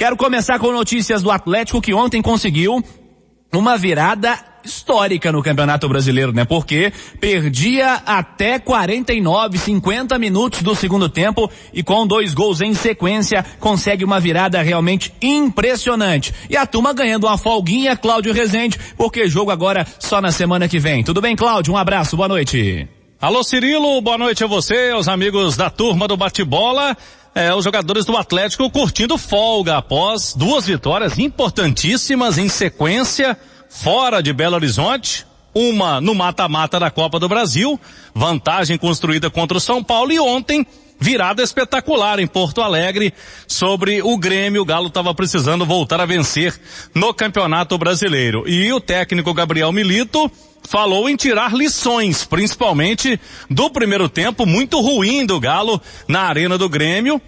Quero começar com notícias do Atlético, que ontem conseguiu uma virada histórica no Campeonato Brasileiro, né? Porque perdia até 49, 50 minutos do segundo tempo e com 2 gols em sequência consegue uma virada realmente impressionante. E a turma ganhando uma folguinha, Cláudio Rezende, porque jogo agora só na semana que vem. Tudo bem, Cláudio? Um abraço, boa noite. Alô, Cirilo, boa noite a você, aos amigos da turma do bate-bola. Os jogadores do Atlético curtindo folga após 2 vitórias importantíssimas em sequência fora de Belo Horizonte, uma no mata-mata da Copa do Brasil, vantagem construída contra o São Paulo, e ontem virada espetacular em Porto Alegre sobre o Grêmio. O Galo estava precisando voltar a vencer no Campeonato Brasileiro. E o técnico Gabriel Milito falou em tirar lições, principalmente do primeiro tempo muito ruim do Galo na Arena do Grêmio,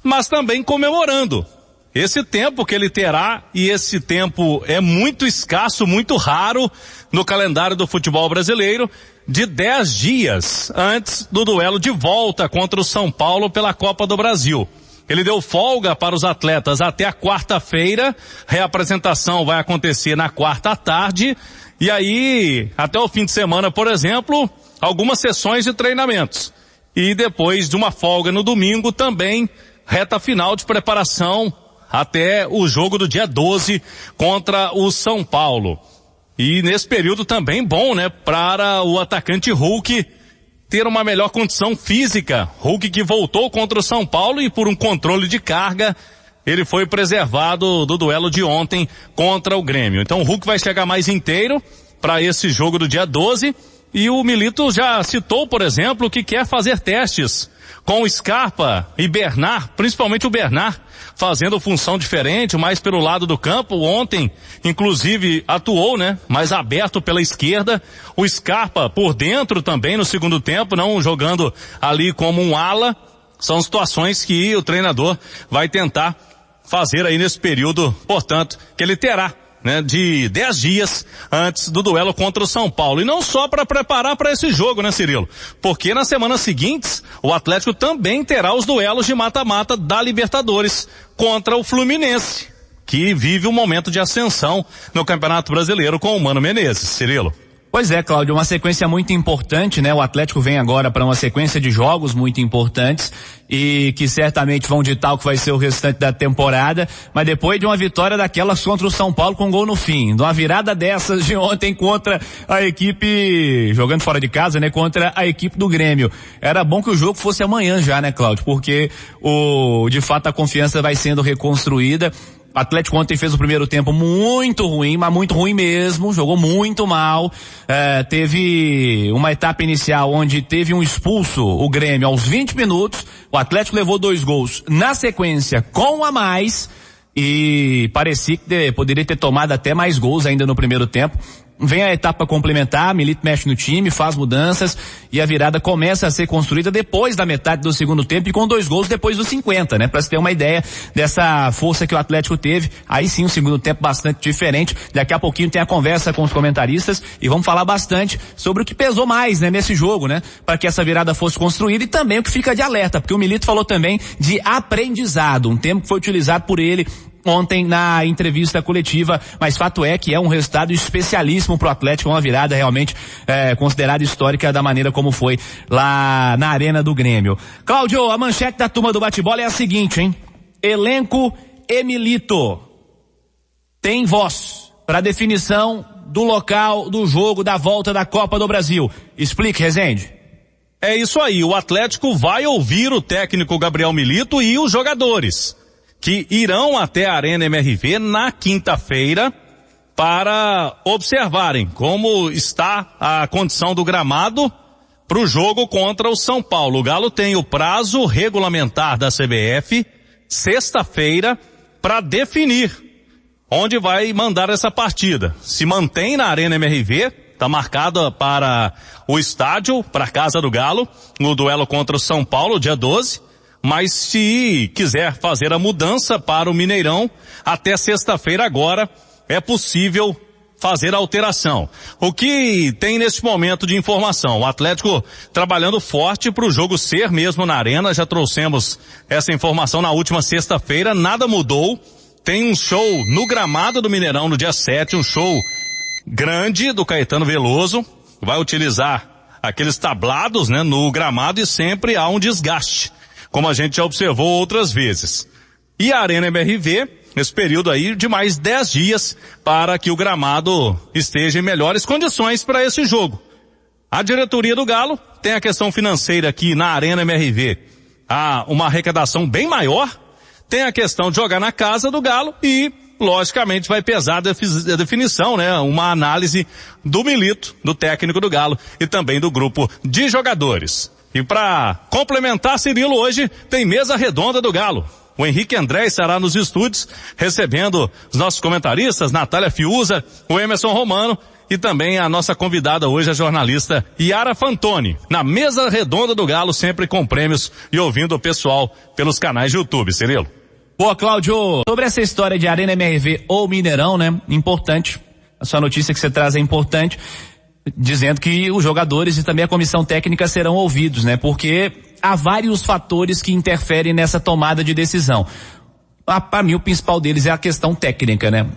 mas também comemorando esse tempo que ele terá, e esse tempo é muito escasso, muito raro no calendário do futebol brasileiro, de 10 dias antes do duelo de volta contra o São Paulo pela Copa do Brasil. Ele deu folga para os atletas até a quarta-feira, reapresentação vai acontecer na quarta à tarde, e aí, até o fim de semana, por exemplo, algumas sessões de treinamentos. E depois de uma folga no domingo também, reta final de preparação até o jogo do dia 12 contra o São Paulo. E nesse período também bom, né, para o atacante Hulk ter uma melhor condição física. Hulk que voltou contra o São Paulo e por um controle de carga, ele foi preservado do duelo de ontem contra o Grêmio. Então o Hulk vai chegar mais inteiro para esse jogo do dia 12, e o Milito já citou, por exemplo, que quer fazer testes com o Scarpa e Bernard, principalmente o Bernard, fazendo função diferente, mais pelo lado do campo. Ontem, inclusive, atuou, né, mais aberto pela esquerda. O Scarpa por dentro também no segundo tempo, não jogando ali como um ala. São situações que o treinador vai tentar fazer aí nesse período, portanto, que ele terá, né, de 10 dias antes do duelo contra o São Paulo. E não só para preparar para esse jogo, né, Cirilo? Porque nas semanas seguintes, o Atlético também terá os duelos de mata-mata da Libertadores contra o Fluminense, que vive um momento de ascensão no Campeonato Brasileiro com o Mano Menezes. Cirilo. Pois é, Cláudio, uma sequência muito importante, né? O Atlético vem agora para uma sequência de jogos muito importantes e que certamente vão ditar o que vai ser o restante da temporada, mas depois de uma vitória daquelas contra o São Paulo com gol no fim, de uma virada dessas de ontem contra a equipe, jogando fora de casa, né? Contra a equipe do Grêmio. Era bom que o jogo fosse amanhã já, né, Cláudio? Porque de fato a confiança vai sendo reconstruída. O Atlético ontem fez o primeiro tempo muito ruim, mas muito ruim mesmo, jogou muito mal. Teve uma etapa inicial onde teve um expulso, o Grêmio, aos 20 minutos. O Atlético levou 2 gols na sequência com a mais e parecia que poderia ter tomado até mais gols ainda no primeiro tempo. Vem a etapa complementar, Milito mexe no time, faz mudanças e a virada começa a ser construída depois da metade do segundo tempo e com 2 gols depois dos 50, né? Pra se ter uma ideia dessa força que o Atlético teve. Aí sim, um segundo tempo bastante diferente. Daqui a pouquinho tem a conversa com os comentaristas e vamos falar bastante sobre o que pesou mais, né, nesse jogo, né? Para que essa virada fosse construída e também o que fica de alerta, porque o Milito falou também de aprendizado, um termo que foi utilizado por ele ontem na entrevista coletiva, mas fato é que é um resultado especialíssimo pro Atlético, uma virada realmente considerada histórica da maneira como foi lá na Arena do Grêmio. Cláudio, a manchete da turma do bate-bola é a seguinte, hein? Elenco e Milito tem voz para definição do local do jogo da volta da Copa do Brasil. Explique, Rezende. É isso aí, o Atlético vai ouvir o técnico Gabriel Milito e os jogadores, que irão até a Arena MRV na quinta-feira para observarem como está a condição do gramado para o jogo contra o São Paulo. O Galo tem o prazo regulamentar da CBF, sexta-feira, para definir onde vai mandar essa partida. Se mantém na Arena MRV, está marcada para o estádio, para a Casa do Galo, no duelo contra o São Paulo, dia 12. Mas se quiser fazer a mudança para o Mineirão, até sexta-feira agora é possível fazer a alteração. O que tem nesse momento de informação? O Atlético trabalhando forte para o jogo ser mesmo na Arena, já trouxemos essa informação na última sexta-feira, nada mudou tem um show no gramado do Mineirão no dia 7, um show grande do Caetano Veloso, vai utilizar aqueles tablados, né, no gramado, e sempre há um desgaste, como a gente já observou outras vezes. E a Arena MRV, esse período aí de mais 10 dias para que o gramado esteja em melhores condições para esse jogo. A diretoria do Galo tem a questão financeira aqui na Arena MRV. Há uma arrecadação bem maior, tem a questão de jogar na casa do Galo e, logicamente, vai pesar a definição, né? Uma análise do Milito, do técnico do Galo e também do grupo de jogadores. E para complementar, Cirilo, hoje tem mesa redonda do Galo. O Henrique André estará nos estúdios recebendo os nossos comentaristas, Natália Fiuza, o Emerson Romano e também a nossa convidada hoje, a jornalista Yara Fantoni. Na mesa redonda do Galo, sempre com prêmios e ouvindo o pessoal pelos canais de YouTube, Cirilo. Pô, Cláudio, sobre essa história de Arena MRV ou Mineirão, né? Importante. A sua notícia que você traz é importante, dizendo que os jogadores e também a comissão técnica serão ouvidos, né? Porque há vários fatores que interferem nessa tomada de decisão. Para mim, o principal deles é a questão técnica, né?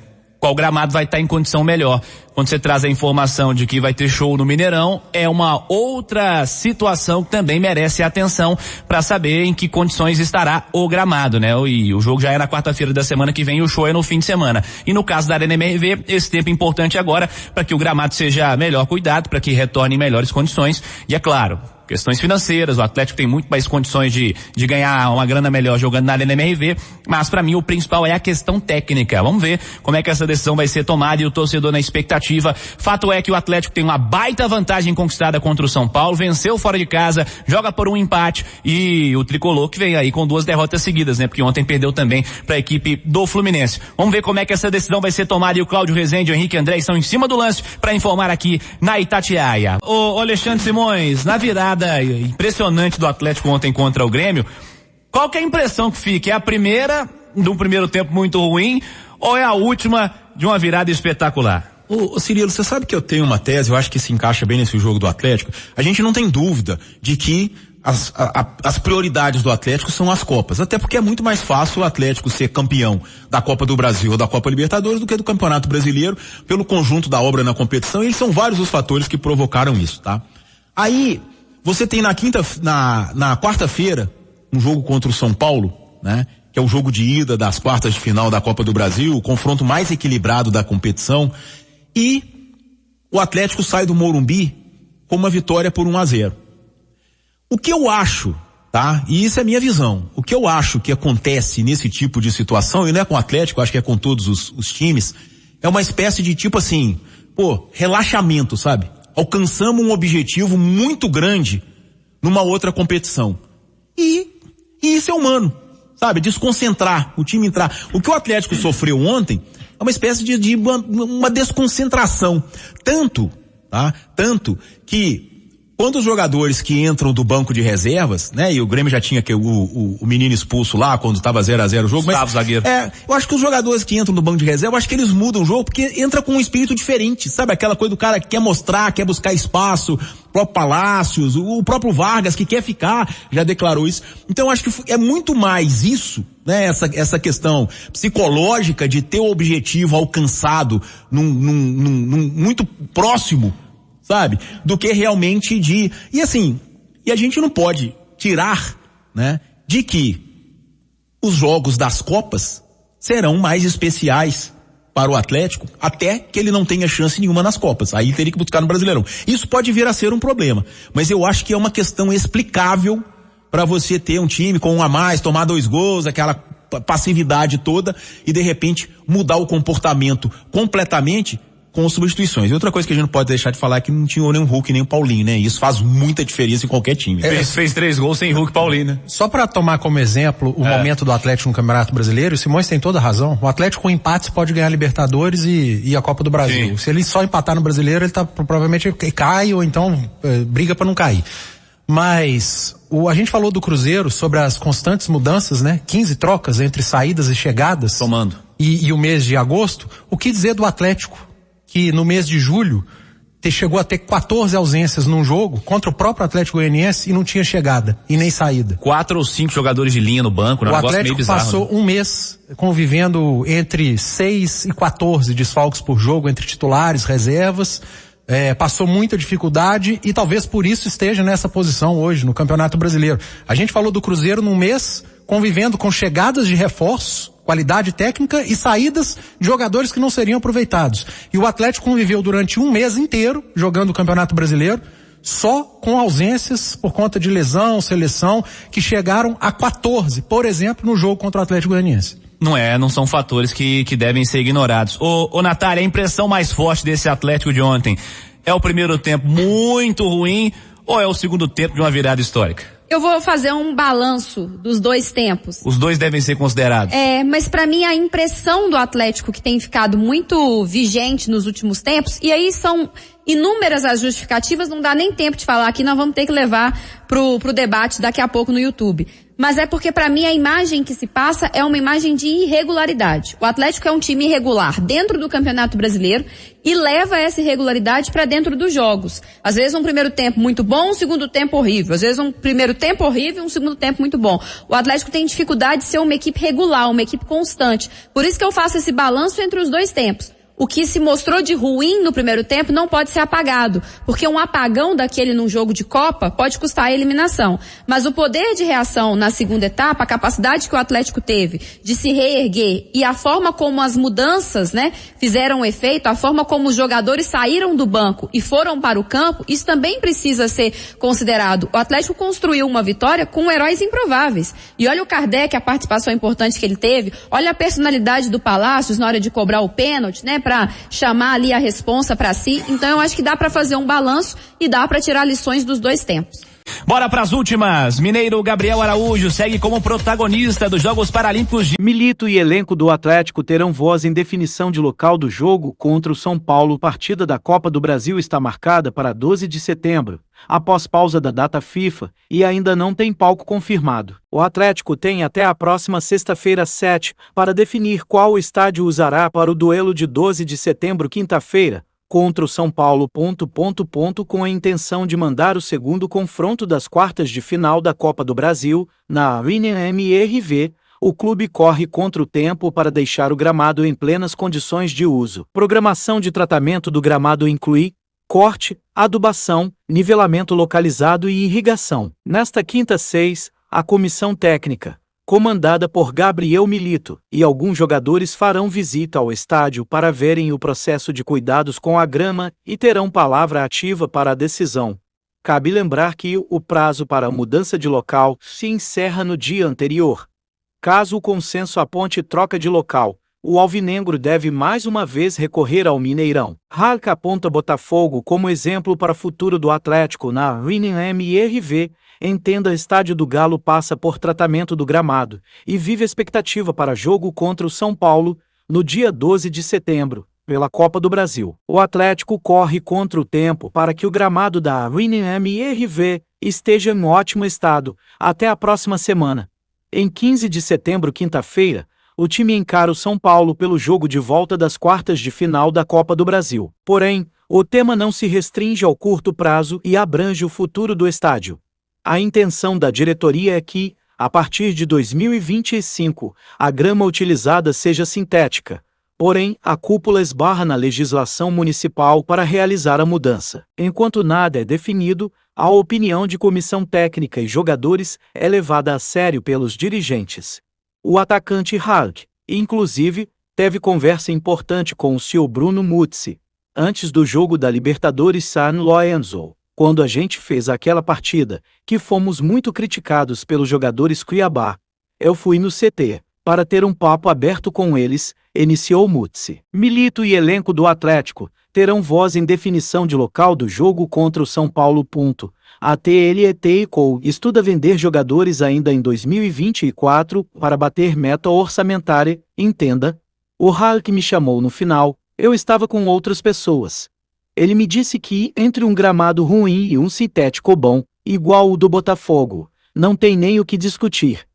Qual gramado vai estar em condição melhor. Quando você traz a informação de que vai ter show no Mineirão, é uma outra situação que também merece atenção para saber em que condições estará o gramado, né? E o jogo já é na quarta-feira da semana que vem e o show é no fim de semana. E no caso da Arena MRV, esse tempo é importante agora para que o gramado seja melhor cuidado, para que retorne em melhores condições. E é claro, questões financeiras, o Atlético tem muito mais condições de ganhar uma grana melhor jogando na Arena MRV, mas para mim o principal é a questão técnica. Vamos ver como é que essa decisão vai ser tomada e o torcedor na expectativa. Fato é que o Atlético tem uma baita vantagem conquistada contra o São Paulo, venceu fora de casa, joga por um empate e o tricolor que vem aí com 2 derrotas seguidas, né? Porque ontem perdeu também para a equipe do Fluminense. Vamos ver como é que essa decisão vai ser tomada e o Cláudio Rezende e o Henrique André estão em cima do lance para informar aqui na Itatiaia. O Alexandre Simões, na virada impressionante do Atlético ontem contra o Grêmio, qual que é a impressão que fica? É a primeira de um primeiro tempo muito ruim ou é a última de uma virada espetacular? Ô Cirilo, você sabe que eu tenho uma tese, eu acho que se encaixa bem nesse jogo do Atlético. A gente não tem dúvida de que as prioridades do Atlético são as Copas, até porque é muito mais fácil o Atlético ser campeão da Copa do Brasil ou da Copa Libertadores do que do Campeonato Brasileiro, pelo conjunto da obra na competição, e são vários os fatores que provocaram isso, tá? Aí, você tem na quarta-feira, um jogo contra o São Paulo, né? Que é o jogo de ida das quartas de final da Copa do Brasil, o confronto mais equilibrado da competição, e o Atlético sai do Morumbi com uma vitória por 1-0. O que eu acho, tá? E isso é minha visão. O que eu acho que acontece nesse tipo de situação, e não é com o Atlético, acho que é com todos os times, é uma espécie de tipo assim, relaxamento, sabe? Alcançamos um objetivo muito grande numa outra competição. E isso é humano, sabe? Desconcentrar, o time entrar. O que o Atlético sofreu ontem é uma espécie de uma desconcentração. Tanto que quando os jogadores que entram do banco de reservas, né, e o Grêmio já tinha o menino expulso lá quando estava 0-0 o jogo, mas zagueiro. Eu acho que os jogadores que entram do banco de reserva, eu acho que eles mudam o jogo porque entra com um espírito diferente, sabe? Aquela coisa do cara que quer mostrar, quer buscar espaço, o próprio Palácios, o próprio Vargas que quer ficar, já declarou isso. Então eu acho que é muito mais isso, né, essa questão psicológica de ter o objetivo alcançado num muito próximo, sabe? Do que realmente e a gente não pode tirar, né, de que os jogos das Copas serão mais especiais para o Atlético, até que ele não tenha chance nenhuma nas Copas. Aí teria que buscar no Brasileirão. Isso pode vir a ser um problema, mas eu acho que é uma questão explicável para você ter um time com 1 a mais, tomar 2 gols, aquela passividade toda e de repente mudar o comportamento completamente com substituições. E outra coisa que a gente não pode deixar de falar é que não tinha nem o Hulk nem o Paulinho, né? Isso faz muita diferença em qualquer time. Fez 3 gols sem Hulk e Paulinho, né? Só para tomar como exemplo o momento do Atlético no Campeonato Brasileiro, o Simões tem toda a razão. O Atlético com empates pode ganhar a Libertadores e a Copa do Brasil. Sim. Se ele só empatar no Brasileiro, ele provavelmente cai ou então briga para não cair. Mas a gente falou do Cruzeiro sobre as constantes mudanças, né? 15 trocas entre saídas e chegadas. Somando. E o mês de agosto. O que dizer do Atlético? Que no mês de julho chegou a ter 14 ausências num jogo contra o próprio Atlético Goianiense e não tinha chegada e nem saída. 4 ou 5 jogadores de linha no banco, né? O Atlético passou um mês convivendo entre 6 e 14 desfalques por jogo entre titulares, reservas, passou muita dificuldade e talvez por isso esteja nessa posição hoje no Campeonato Brasileiro. A gente falou do Cruzeiro num mês convivendo com chegadas de reforços, qualidade técnica e saídas de jogadores que não seriam aproveitados. E o Atlético conviveu durante um mês inteiro jogando o Campeonato Brasileiro só com ausências por conta de lesão, seleção, que chegaram a 14, por exemplo, no jogo contra o Atlético Goianiense. Não são fatores que devem ser ignorados. Ô Natália, a impressão mais forte desse Atlético de ontem é o primeiro tempo muito ruim ou é o segundo tempo de uma virada histórica? Eu vou fazer um balanço dos dois tempos. Os dois devem ser considerados. Mas pra mim a impressão do Atlético que tem ficado muito vigente nos últimos tempos, e aí são inúmeras as justificativas, não dá nem tempo de falar aqui, nós vamos ter que levar pro debate daqui a pouco no YouTube. Mas é porque pra mim a imagem que se passa é uma imagem de irregularidade. O Atlético é um time irregular dentro do Campeonato Brasileiro e leva essa irregularidade pra dentro dos jogos. Às vezes um primeiro tempo muito bom, um segundo tempo horrível. Às vezes um primeiro tempo horrível, um segundo tempo muito bom. O Atlético tem dificuldade de ser uma equipe regular, uma equipe constante. Por isso que eu faço esse balanço entre os dois tempos. O que se mostrou de ruim no primeiro tempo não pode ser apagado, porque um apagão daquele num jogo de Copa pode custar a eliminação. Mas o poder de reação na segunda etapa, a capacidade que o Atlético teve de se reerguer e a forma como as mudanças, fizeram efeito, a forma como os jogadores saíram do banco e foram para o campo, isso também precisa ser considerado. O Atlético construiu uma vitória com heróis improváveis. E olha o Kardec, a participação importante que ele teve, olha a personalidade do Palácios na hora de cobrar o pênalti, para chamar ali a responsa para si. Então eu acho que dá para fazer um balanço e dá para tirar lições dos dois tempos. Bora pras últimas. Mineiro Gabriel Araújo segue como protagonista dos Jogos Paralímpicos de Milito e elenco do Atlético terão voz em definição de local do jogo contra o São Paulo. Partida da Copa do Brasil está marcada para 12 de setembro, após pausa da data FIFA, e ainda não tem palco confirmado. O Atlético tem até a próxima sexta-feira 7 para definir qual estádio usará para o duelo de 12 de setembro, quinta-feira, contra o São Paulo. Com a intenção de mandar o segundo confronto das quartas de final da Copa do Brasil, na Arena MRV, o clube corre contra o tempo para deixar o gramado em plenas condições de uso. Programação de tratamento do gramado inclui corte, adubação, nivelamento localizado e irrigação. Nesta quinta 6, a comissão técnica, comandada por Gabriel Milito, e alguns jogadores farão visita ao estádio para verem o processo de cuidados com a grama e terão palavra ativa para a decisão. Cabe lembrar que o prazo para a mudança de local se encerra no dia anterior. Caso o consenso aponte troca de local, o alvinegro deve mais uma vez recorrer ao Mineirão. Halka aponta Botafogo como exemplo para o futuro do Atlético na Arena MRV. Entenda, estádio do Galo passa por tratamento do gramado e vive expectativa para jogo contra o São Paulo, no dia 12 de setembro, pela Copa do Brasil. O Atlético corre contra o tempo para que o gramado da Arena MRV esteja em ótimo estado até a próxima semana. Em 15 de setembro, quinta-feira, o time encara o São Paulo pelo jogo de volta das quartas de final da Copa do Brasil. Porém, o tema não se restringe ao curto prazo e abrange o futuro do estádio. A intenção da diretoria é que, a partir de 2025, a grama utilizada seja sintética. Porém, a cúpula esbarra na legislação municipal para realizar a mudança. Enquanto nada é definido, a opinião de comissão técnica e jogadores é levada a sério pelos dirigentes. O atacante Hulk, inclusive, teve conversa importante com o CEO Bruno Muzzi, antes do jogo da Libertadores San Lorenzo. Quando a gente fez aquela partida, que fomos muito criticados pelos jogadores Cuiabá, eu fui no CT, para ter um papo aberto com eles, iniciou Muzzi. Milito e elenco do Atlético terão voz em definição de local do jogo contra o São Paulo. A TLETCO estuda vender jogadores ainda em 2024 para bater meta orçamentária. Entenda, o Hulk me chamou no final, eu estava com outras pessoas. Ele me disse que, entre um gramado ruim e um sintético bom, igual o do Botafogo, não tem nem o que discutir.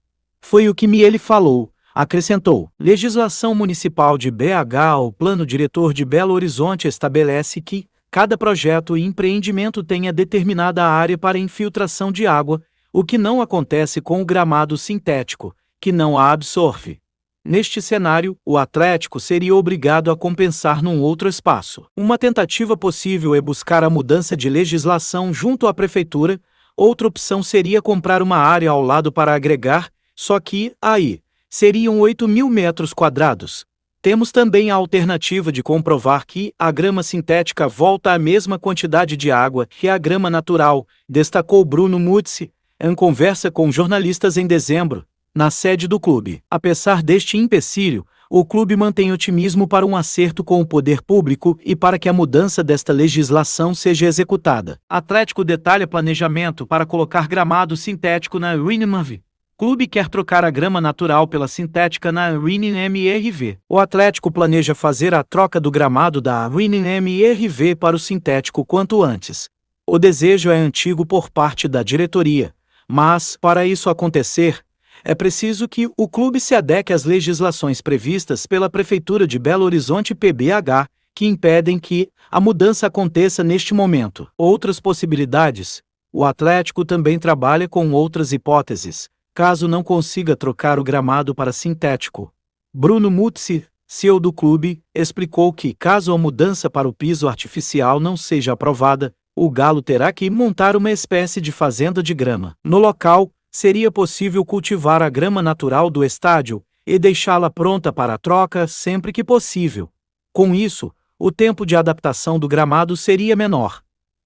Foi o que ele falou, acrescentou. Legislação municipal de BH. O plano diretor de Belo Horizonte estabelece que, cada projeto e empreendimento tenha determinada área para infiltração de água, o que não acontece com o gramado sintético, que não a absorve. Neste cenário, o Atlético seria obrigado a compensar num outro espaço. Uma tentativa possível é buscar a mudança de legislação junto à prefeitura. Outra opção seria comprar uma área ao lado para agregar, só que, aí, seriam 8.000 metros quadrados. Temos também a alternativa de comprovar que a grama sintética volta à mesma quantidade de água que a grama natural, destacou Bruno Muzzi, em conversa com jornalistas em dezembro, na sede do clube. Apesar deste empecilho, o clube mantém otimismo para um acerto com o poder público e para que a mudança desta legislação seja executada. Atlético detalha planejamento para colocar gramado sintético na Winnemav. Clube quer trocar a grama natural pela sintética na WinMRV. O Atlético planeja fazer a troca do gramado da WinMRV para o sintético quanto antes. O desejo é antigo por parte da diretoria, mas, para isso acontecer, é preciso que o clube se adeque às legislações previstas pela Prefeitura de Belo Horizonte PBH, que impedem que a mudança aconteça neste momento. Outras possibilidades. O Atlético também trabalha com outras hipóteses, caso não consiga trocar o gramado para sintético. Bruno Muzzi, CEO do clube, explicou que, caso a mudança para o piso artificial não seja aprovada, o Galo terá que montar uma espécie de fazenda de grama. No local, seria possível cultivar a grama natural do estádio e deixá-la pronta para a troca sempre que possível. Com isso, o tempo de adaptação do gramado seria menor.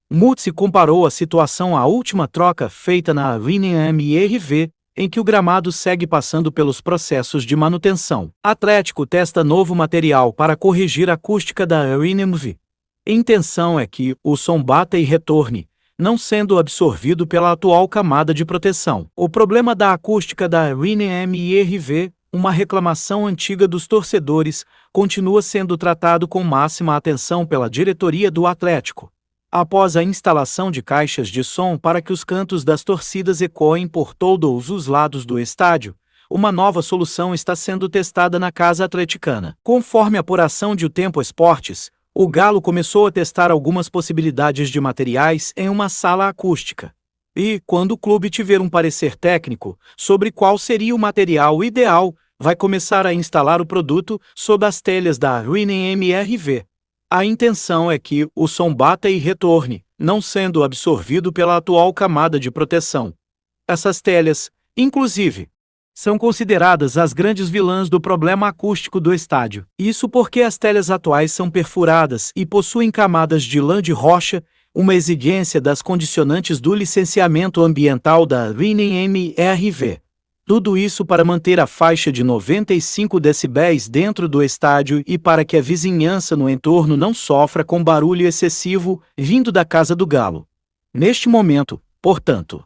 Muzzi comparou a situação à última troca feita na WinMRV, em que o gramado segue passando pelos processos de manutenção. Atlético testa novo material para corrigir a acústica da WinMRV. A intenção é que o som bata e retorne, não sendo absorvido pela atual camada de proteção. O problema da acústica da WinMRV, uma reclamação antiga dos torcedores, continua sendo tratado com máxima atenção pela diretoria do Atlético. Após a instalação de caixas de som para que os cantos das torcidas ecoem por todos os lados do estádio, uma nova solução está sendo testada na Casa Atleticana. Conforme a apuração de O Tempo Esportes, o Galo começou a testar algumas possibilidades de materiais em uma sala acústica. E, quando o clube tiver um parecer técnico sobre qual seria o material ideal, vai começar a instalar o produto sob as telhas da WinMRV. A intenção é que o som bata e retorne, não sendo absorvido pela atual camada de proteção. Essas telhas, inclusive, são consideradas as grandes vilãs do problema acústico do estádio. Isso porque as telhas atuais são perfuradas e possuem camadas de lã de rocha, uma exigência das condicionantes do licenciamento ambiental da WinMRV. Tudo isso para manter a faixa de 95 decibéis dentro do estádio e para que a vizinhança no entorno não sofra com barulho excessivo vindo da Casa do Galo. Neste momento, portanto,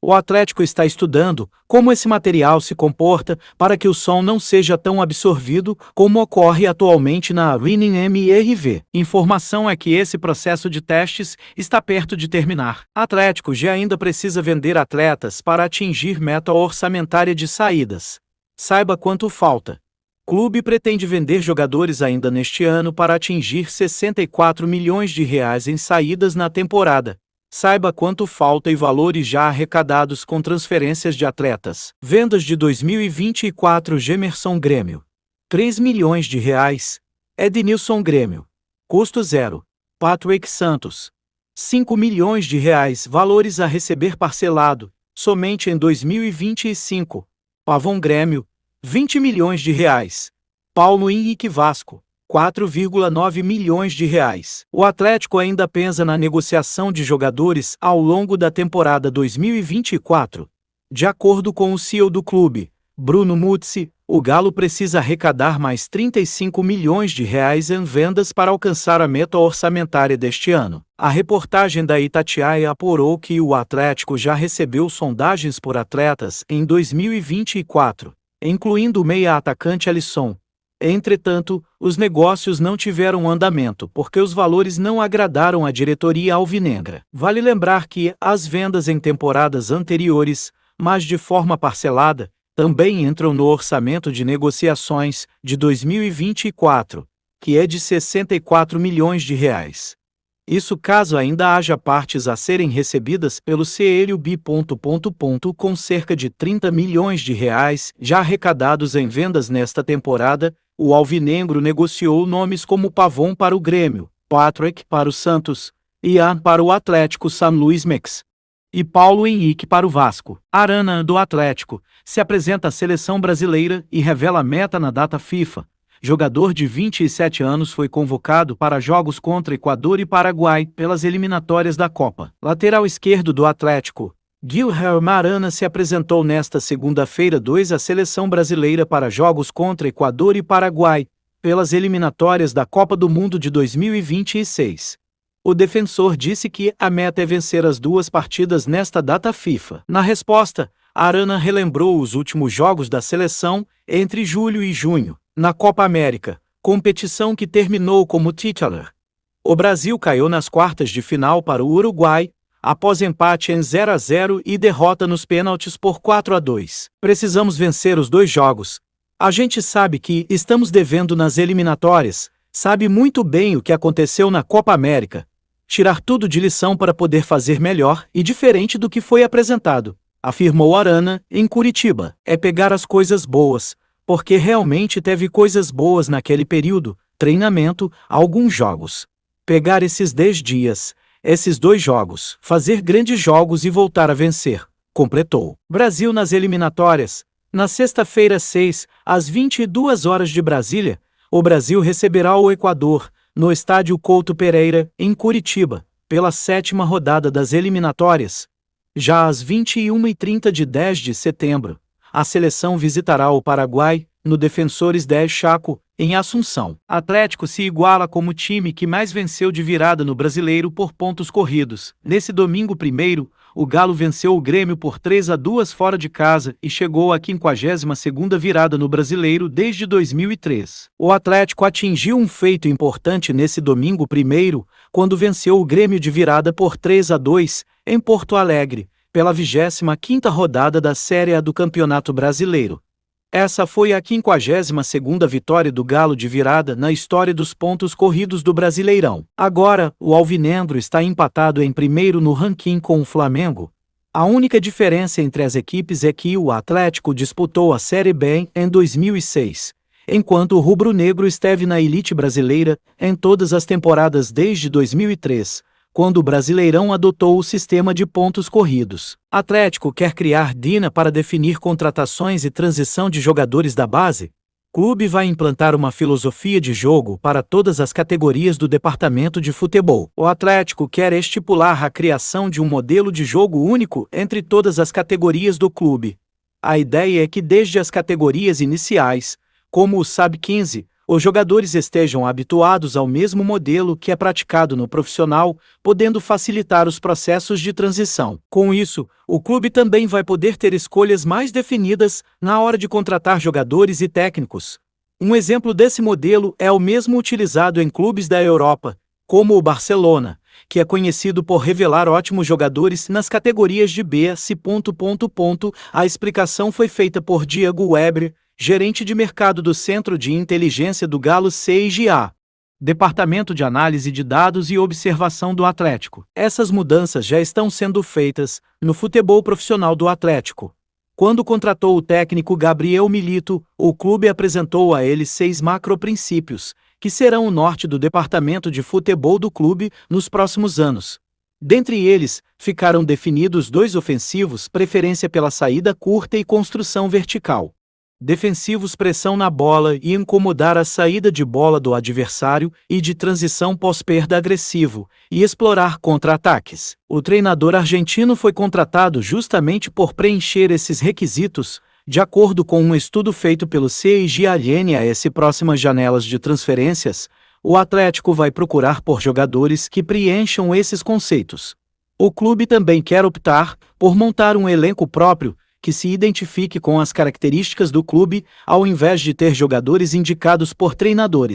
o Atlético está estudando como esse material se comporta para que o som não seja tão absorvido como ocorre atualmente na WinMRV. Informação é que esse processo de testes está perto de terminar. Atlético já ainda precisa vender atletas para atingir meta orçamentária de saídas. Saiba quanto falta. Clube pretende vender jogadores ainda neste ano para atingir 64 milhões de reais em saídas na temporada. Saiba quanto falta e valores já arrecadados com transferências de atletas. Vendas de 2024: Gemerson Grêmio, 3 milhões de reais. Ednilson Grêmio, custo zero. Patrick Santos, 5 milhões de reais. Valores a receber parcelado, somente em 2025. Pavon Grêmio, 20 milhões de reais. Paulo Henrique Vasco, 4,9 milhões de reais. O Atlético ainda pensa na negociação de jogadores ao longo da temporada 2024. De acordo com o CEO do clube, Bruno Muzzi, o Galo precisa arrecadar mais 35 milhões de reais em vendas para alcançar a meta orçamentária deste ano. A reportagem da Itatiaia apurou que o Atlético já recebeu sondagens por atletas em 2024, incluindo o meia-atacante Alisson. Entretanto, os negócios não tiveram andamento porque os valores não agradaram a diretoria alvinegra. Vale lembrar que as vendas em temporadas anteriores, mas de forma parcelada, também entram no orçamento de negociações de 2024, que é de 64 milhões de reais. Isso caso ainda haja partes a serem recebidas pelo CLB. Com cerca de 30 milhões de reais já arrecadados em vendas nesta temporada, o alvinegro negociou nomes como Pavon para o Grêmio, Patrick para o Santos, Ian para o Atlético San Luís Mex e Paulo Henrique para o Vasco. Arana, do Atlético, se apresenta à seleção brasileira e revela a meta na data FIFA. Jogador de 27 anos foi convocado para jogos contra Equador e Paraguai pelas eliminatórias da Copa. Lateral esquerdo do Atlético, Guilherme Arana se apresentou nesta segunda-feira 2 à seleção brasileira para jogos contra Equador e Paraguai pelas eliminatórias da Copa do Mundo de 2026. O defensor disse que a meta é vencer as 2 partidas nesta data FIFA. Na resposta, Arana relembrou os últimos jogos da seleção entre julho e junho, na Copa América, competição que terminou como titular. O Brasil caiu nas quartas de final para o Uruguai, após empate em 0-0 e derrota nos pênaltis por 4-2. Precisamos vencer os 2 jogos. A gente sabe que estamos devendo nas eliminatórias, sabe muito bem o que aconteceu na Copa América. Tirar tudo de lição para poder fazer melhor e diferente do que foi apresentado, afirmou Arana, em Curitiba. É pegar as coisas boas, porque realmente teve coisas boas naquele período, treinamento, alguns jogos. Pegar esses 10 dias, esses 2 jogos, fazer grandes jogos e voltar a vencer, completou. Brasil nas eliminatórias. Na sexta-feira 6, às 22 horas de Brasília, o Brasil receberá o Equador, no estádio Couto Pereira, em Curitiba, pela 7ª rodada das eliminatórias. Já às 21h30 de 10 de setembro, a seleção visitará o Paraguai, no Defensores 10 Chaco, em Assunção. Atlético se iguala como time que mais venceu de virada no Brasileiro por pontos corridos. Nesse domingo 1º, o Galo venceu o Grêmio por 3-2 fora de casa e chegou à 52ª virada no Brasileiro desde 2003. O Atlético atingiu um feito importante nesse domingo 1º, quando venceu o Grêmio de virada por 3-2, em Porto Alegre, pela 25ª rodada da Série A do Campeonato Brasileiro. Essa foi a 52ª vitória do Galo de virada na história dos pontos corridos do Brasileirão. Agora, o alvinegro está empatado em primeiro no ranking com o Flamengo. A única diferença entre as equipes é que o Atlético disputou a Série B em 2006, enquanto o rubro-negro esteve na elite brasileira em todas as temporadas desde 2003. Quando o Brasileirão adotou o sistema de pontos corridos. Atlético quer criar Dina para definir contratações e transição de jogadores da base. Clube vai implantar uma filosofia de jogo para todas as categorias do departamento de futebol. O Atlético quer estipular a criação de um modelo de jogo único entre todas as categorias do clube. A ideia é que desde as categorias iniciais, como o Sub-15, os jogadores estejam habituados ao mesmo modelo que é praticado no profissional, podendo facilitar os processos de transição. Com isso, o clube também vai poder ter escolhas mais definidas na hora de contratar jogadores e técnicos. Um exemplo desse modelo é o mesmo utilizado em clubes da Europa, como o Barcelona, que é conhecido por revelar ótimos jogadores nas categorias de B a C. A explicação foi feita por Diego Weber, gerente de mercado do Centro de Inteligência do Galo CIGA, Departamento de Análise de Dados e Observação do Atlético. Essas mudanças já estão sendo feitas no futebol profissional do Atlético. Quando contratou o técnico Gabriel Milito, o clube apresentou a ele 6 macroprincípios, que serão o norte do departamento de futebol do clube nos próximos anos. Dentre eles, ficaram definidos 2 ofensivos, preferência pela saída curta e construção vertical. Defensivos, pressão na bola e incomodar a saída de bola do adversário e de transição pós-perda agressivo, e explorar contra-ataques. O treinador argentino foi contratado justamente por preencher esses requisitos, de acordo com um estudo feito pelo CIGALNAS. Próximas janelas de transferências, o Atlético vai procurar por jogadores que preencham esses conceitos. O clube também quer optar por montar um elenco próprio, que se identifique com as características do clube, ao invés de ter jogadores indicados por treinadores.